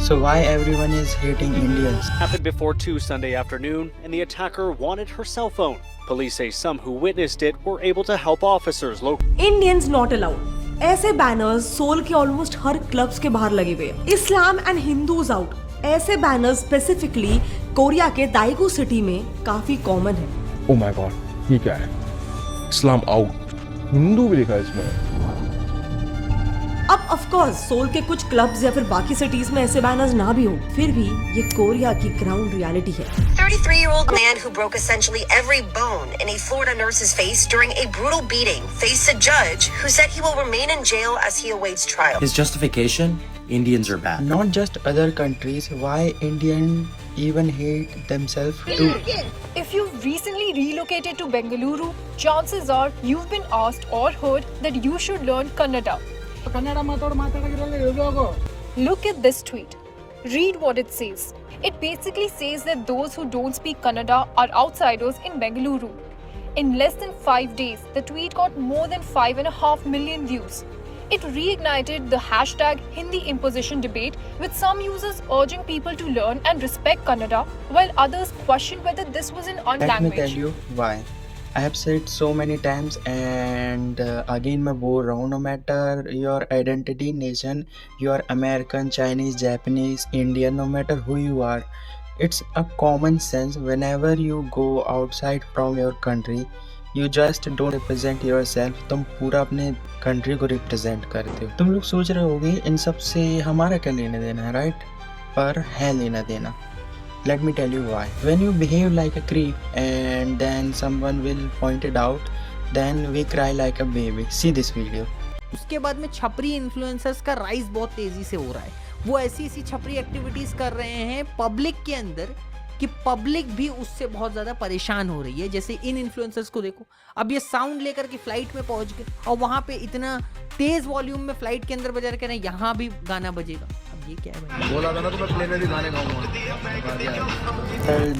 So why everyone is hating Indians? Happened before 2 Sunday afternoon, and the attacker wanted her cell phone. Police say some who witnessed it were able to help officers locate. Indians not allowed. ऐसे banners soul के almost हर clubs के बाहर लगे हुए हैं. इस्लाम and Hindus out. ऐसे banners specifically Korea के दाइगू city में काफी कॉमन है. ओ माय गॉड, ये क्या है? इस्लाम आउट, हिंदू भी लिखा है इसमें. अब ऑफ कोर्स सोल के कुछ क्लब्स या फिर बाकी सिटीज में ऐसे बैनर्स ना भी हो, फिर भी ये कोरिया की ग्राउंड रियलिटी है. 33-year-old man who broke essentially every bone in a Florida nurse's face during a brutal beating faced a judge who said he will remain in jail as he awaits trial. His justification? Indians are bad. Not just other countries, why Indian even hate themselves too? If you've recently relocated to Bengaluru, chances are you've been asked or heard that you should learn Kannada. Look at this tweet. Read what it says. It basically says that those who don't speak Kannada are outsiders in Bengaluru. In less than 5 days, the tweet got more than 5.5 million views. It reignited the hashtag Hindi imposition debate, with some users urging people to learn and respect Kannada, while others questioned whether this was an Let language. me tell you why. I have said so many times and again मैं बोल रहा हूँ, no matter your identity, nation, you are American, Chinese, Japanese, Indian, no matter who you are, it's a common sense whenever you go outside from your country, you just don't represent yourself. तुम पूरा अपने country को represent करते हो. तुम लोग सोच रहे होगे इन सब से हमारा क्या लेना देना है, right? पर है लेना देना. Let me tell you why. When you behave like a creep and then someone will point it out, then we cry like a baby. See this video. उसके बाद में छपरी इन्फ्लुएंसर्स का राइज बहुत तेजी से हो रहा है. वो ऐसी छपरी एक्टिविटीज कर रहे हैं पब्लिक के अंदर कि पब्लिक भी उससे बहुत ज्यादा परेशान हो रही है. जैसे इन इन्फ्लुएंसर्स को देखो, अब ये साउंड लेकर के फ्लाइट में पहुंच गए और वहां पे इतना तेज वॉल्यूम में फ्लाइट के अंदर बजा रहे हैं, यहाँ भी गाना बजेगा. अब ये क्या है भाई? बोला था ना तो मैं प्लेन में भी गाने गाऊंगा.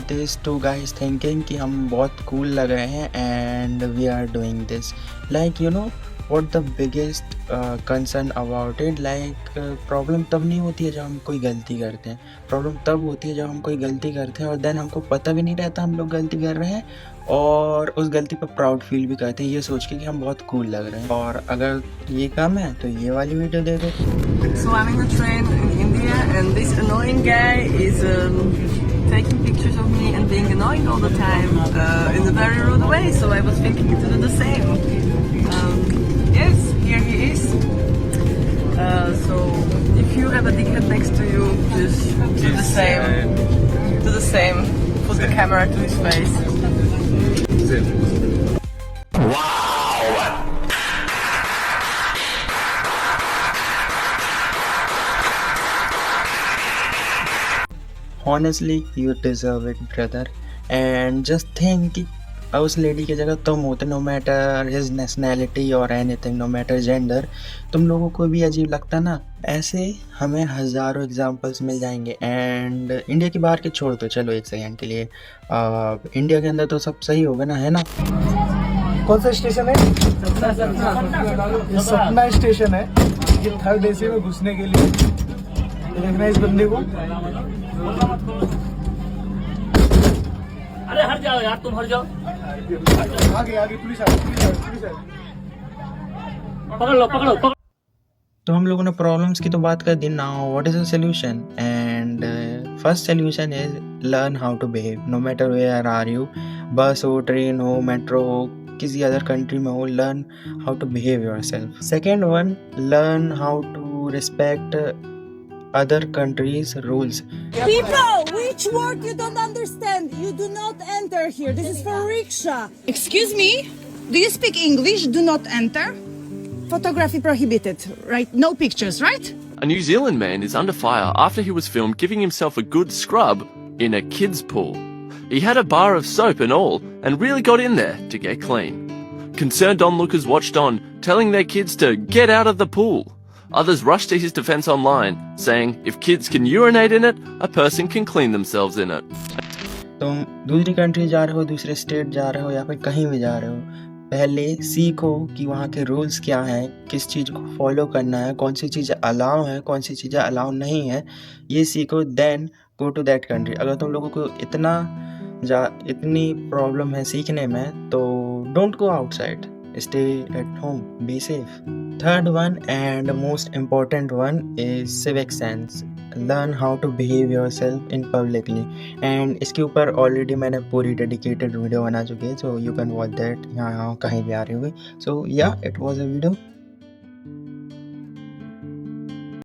These two guys thinking कि हम बहुत cool लग रहे हैं and we are doing this. Like you know what the biggest concern about it? Like problem तब नहीं होती है जब हम कोई गलती करते हैं. प्रॉब्लम तब होती है जब हम कोई गलती करते हैं और देन हमको पता भी नहीं रहता हम लोग गलती कर रहे हैं और उस गलती पर प्राउड फील भी करते हैं ये सोच के कि हम बहुत कूल लग रहे हैं. और अगर ये काम है तो ये वाली वीडियो दे दो. So I'm in a train in India and this annoying guy is taking pictures of me and being annoying all the time in a very rude way, so I was thinking to do the same. Yes, here he is. So if you have a dickhead next to you, just do the same. Do the same. Put the camera to his face. Honestly, you deserve it, brother. And just think कि उस lady की जगह तुम होते, no matter his nationality or anything, no matter gender, तुम लोगों को भी अजीब लगता ना. ऐसे हमें हज़ारों एग्जांपल्स मिल जाएंगे. एंड इंडिया के बाहर के छोड़ दो, चलो एक सेकंड के लिए. इंडिया के अंदर तो सब सही होगा ना, है ना? कौन सा स्टेशन है? ये सतना स्टेशन है. ये थर्ड एसी में घुसने के लिए देखना इस बंदे को. अरे हट जाओ यार, तुम हट जाओ. आगे पुलिस आ गई. पकड़ो. तो हम लोगों ने प्रॉब्लम्स की तो बात कर दी. Now what is the solution? And first solution is learn how to behave no matter where are you. Bus हो, ट्रेन हो, मेट्रो हो, किसी अदर कंट्री में हो, learn how to behave yourself. Second one, learn how to respect other countries' rules. People, which word you don't understand? You do not enter here. This is for rickshaw. Excuse me? Do you speak English? Do not enter. Photography prohibited, right? No pictures, right? A New Zealand man is under fire after he was filmed giving himself a good scrub in a kids' pool. He had a bar of soap and all and really got in there to get clean. Concerned onlookers watched on, telling their kids to get out of the pool. Others rushed to his defense online, saying if kids can urinate in it, a person can clean themselves in it. तुम दूसरी country जा रहे हो, दूसरे state जा रहे हो या फिर कहीं भी जा रहे हो, पहले सीखो कि वहाँ के रूल्स क्या हैं, किस चीज़ को फॉलो करना है, कौन सी चीज़ें अलाउ हैं, कौन सी चीज़ें अलाउ नहीं है, ये सीखो, then go to that country. अगर तुम लोगों को इतनी प्रॉब्लम है सीखने में, तो don't go outside, stay at home, be safe. Third one and most important one is civic sense. Learn how to behave yourself in publicly. And इसके ऊपर ऑलरेडी मैंने पूरी डेडिकेटेड वीडियो बना चुकी है, so you can watch that यहाँ कहीं भी आ रही होगी. So yeah, it was a video.